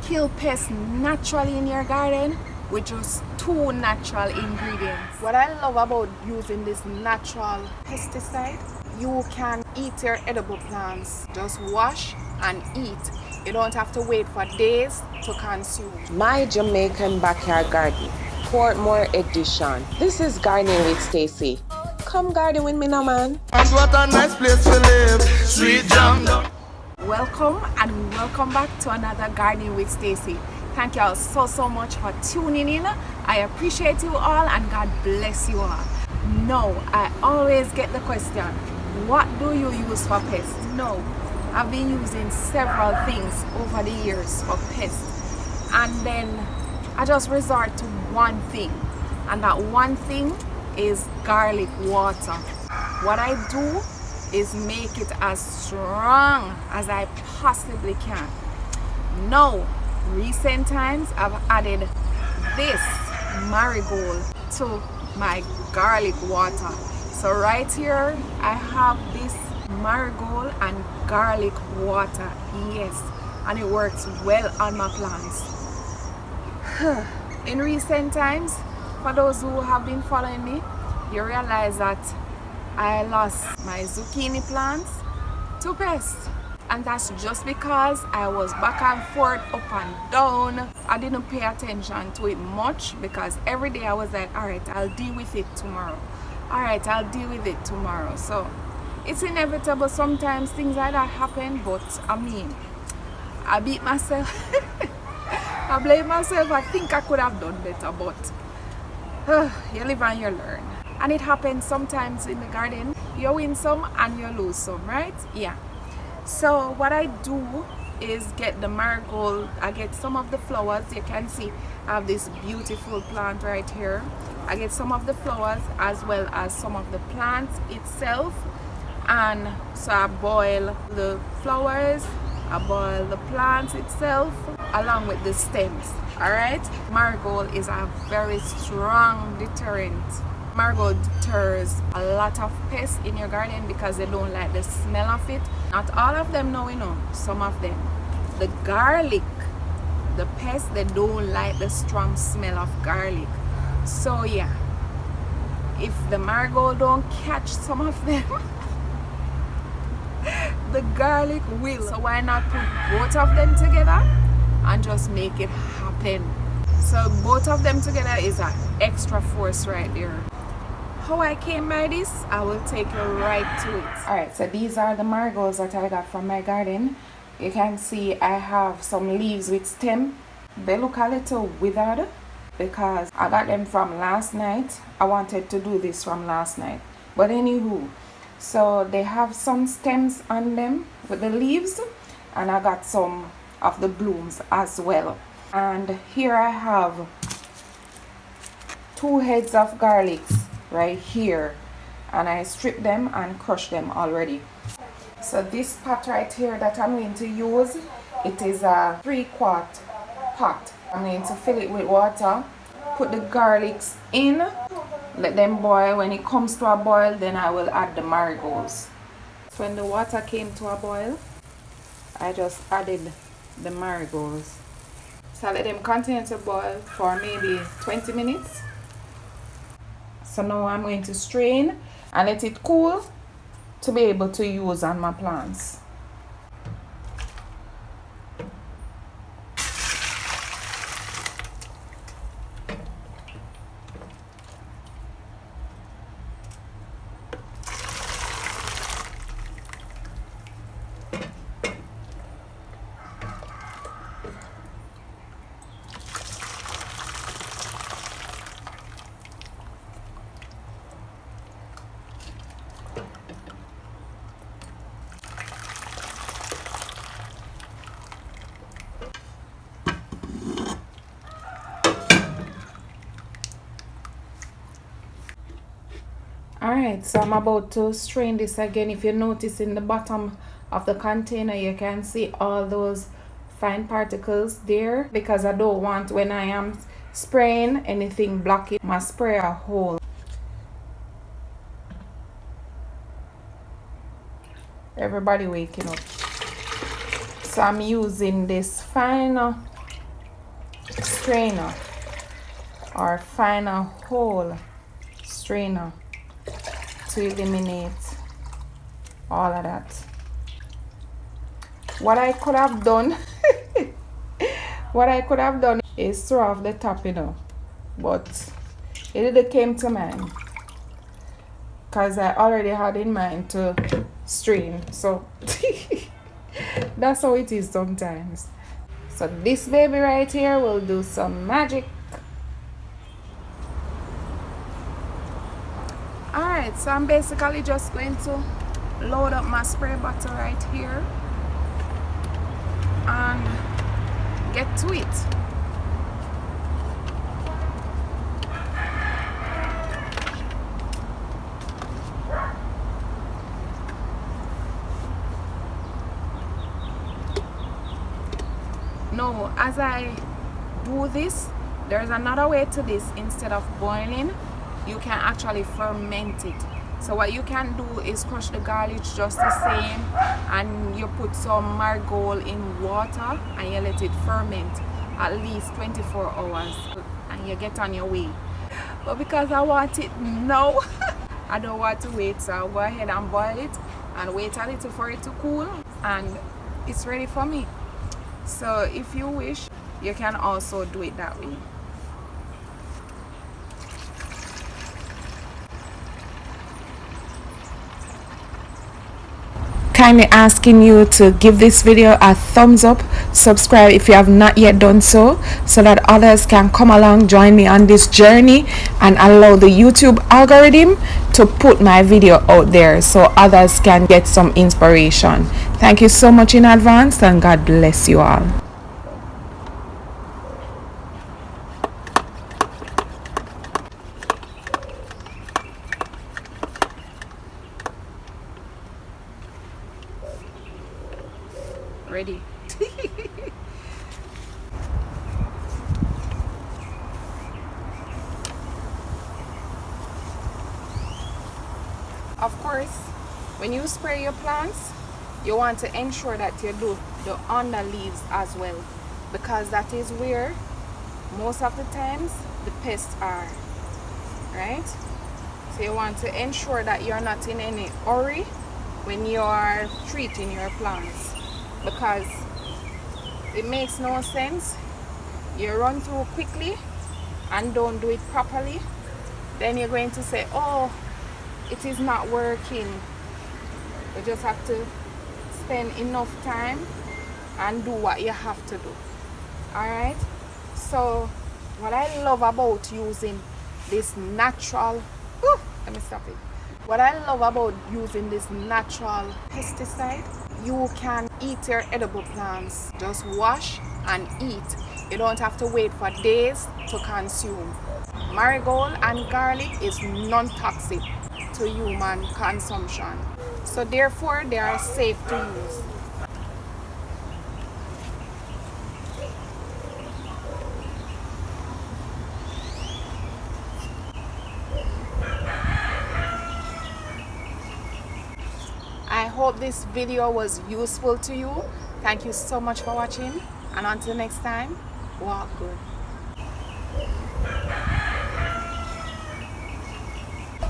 kill pests naturally in your garden with just 2 natural ingredients. What I love about using this natural pesticide, you can eat your edible plants. Just wash and eat. You don't have to wait for days to consume. My Jamaican Backyard Garden, Portmore edition. This is Gardening with Stacey. Come garden with me now, man. And what a nice place to live. Sweet jam. Welcome and welcome back to another Gardening with Stacey. Thank you all so much for tuning in. I appreciate you all and God bless you all. Now, I always get the question, what do you use for pests? No, I've been using several things over the years for pests, and then I just resort to one thing, and that one thing is garlic water. What I do is make it as strong as I possibly can. Now, recent times I've added this marigold to my garlic water. So right here I have this marigold and garlic water, yes, and it works well on my plants. In recent times, for those who have been following me, you realize that I lost my zucchini plants to pests. And that's just because I was back and forth, up and down. I didn't pay attention to it much because every day I was like, alright, I'll deal with it tomorrow. Alright, I'll deal with it tomorrow. So it's inevitable sometimes things like that happen, but I mean, I beat myself. I blame myself. I think I could have done better, but you live and you learn. And it happens sometimes in the garden. You win some and you lose some, right? Yeah. So what I do is get the marigold. I get some of the flowers. You can see I have this beautiful plant right here. I get some of the flowers as well as some of the plant itself. And so I boil the flowers, I boil the plant itself along with the stems. Alright? Marigold is a very strong deterrent. Marigold deters a lot of pests in your garden because they don't like the smell of it. Not all of them, no, some of them. The garlic, the pests, they don't like the strong smell of garlic. So yeah, if the marigold don't catch some of them, the garlic will. So why not put both of them together and just make it happen? So both of them together is an extra force right there. How I came by this, I will take you right to it. Alright, so these are the marigolds that I got from my garden. You can see I have some leaves with stem. They look a little withered because I got them from last night. I wanted to do this from last night. But anywho, so they have some stems on them with the leaves, and I got some of the blooms as well. And here I have 2 heads of garlics right here, and I strip them and crush them already. So this pot right here that I'm going to use, it is a 3-quart pot. I'm going to fill it with water, put the garlics in, let them boil. When it comes to a boil, then I will add the marigolds. So when the water came to a boil, I just added the marigolds. So I let them continue to boil for maybe 20 minutes. So now I'm going to strain and let it cool to be able to use on my plants. Alright, so I'm about to strain this again. If you notice in the bottom of the container, you can see all those fine particles there, because I don't want, when I am spraying, anything blocking my sprayer hole. Everybody waking up. So I'm using this fine strainer or find a whole strainer to eliminate all of that. What I could have done is throw off the top, but it didn't came to mind because I already had in mind to strain, so that's how it is sometimes. So this baby right here will do some magic. Alright, so I'm basically just going to load up my spray bottle right here and get to it. Now, as I do this, there's another way to this. Instead of boiling, you can actually ferment it. So what you can do is crush the garlic just the same, and you put some marigold in water and you let it ferment at least 24 hours and you get on your way. But because I want it now, I don't want to wait, so I'll go ahead and boil it and wait a little for it to cool, and it's ready for me. So if you wish, you can also do it that way. Kindly asking you to give this video a thumbs up, subscribe if you have not yet done so that others can come along, join me on this journey, and allow the YouTube algorithm to put my video out there so others can get some inspiration. Thank you so much in advance, and God bless you all. Ready. Of course, when you spray your plants, you want to ensure that you do the under leaves as well, because that is where most of the times the pests are, right? So you want to ensure that you're not in any hurry when you are treating your plants, because it makes no sense you run through quickly and don't do it properly. Then you're going to say, oh, it is not working. You just have to spend enough time and do what you have to do. Alright, so what I love about using this natural, let me stop it. What I love about using this natural pesticide, you can eat your edible plants. Just wash and eat. You don't have to wait for days to consume. Marigold and garlic is non-toxic to human consumption, so therefore they are safe to use. I hope this video was useful to you. Thank you so much for watching, and until next time, walk good.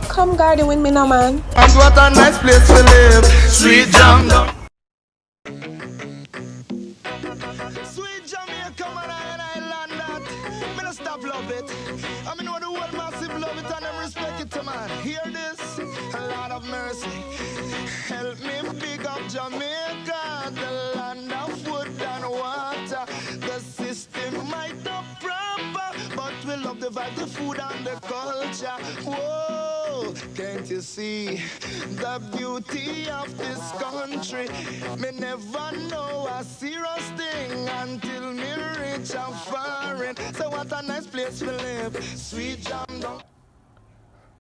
Come garden with me now, man. And what a nice place to live. Sweet Jamaica. Sweet Jamaica, man, and I land that. Me no stop love it. I mean, know the world massive love it and them respect it to man. Hear this? A lot of mercy. Help me big up Jamaica, the land of food and water. The system might not proper, but we love the vibe, the food and the culture. Whoa, can't you see the beauty of this country? Me never know a serious thing until me reach a foreign. So what a nice place to live, sweet Jamaica.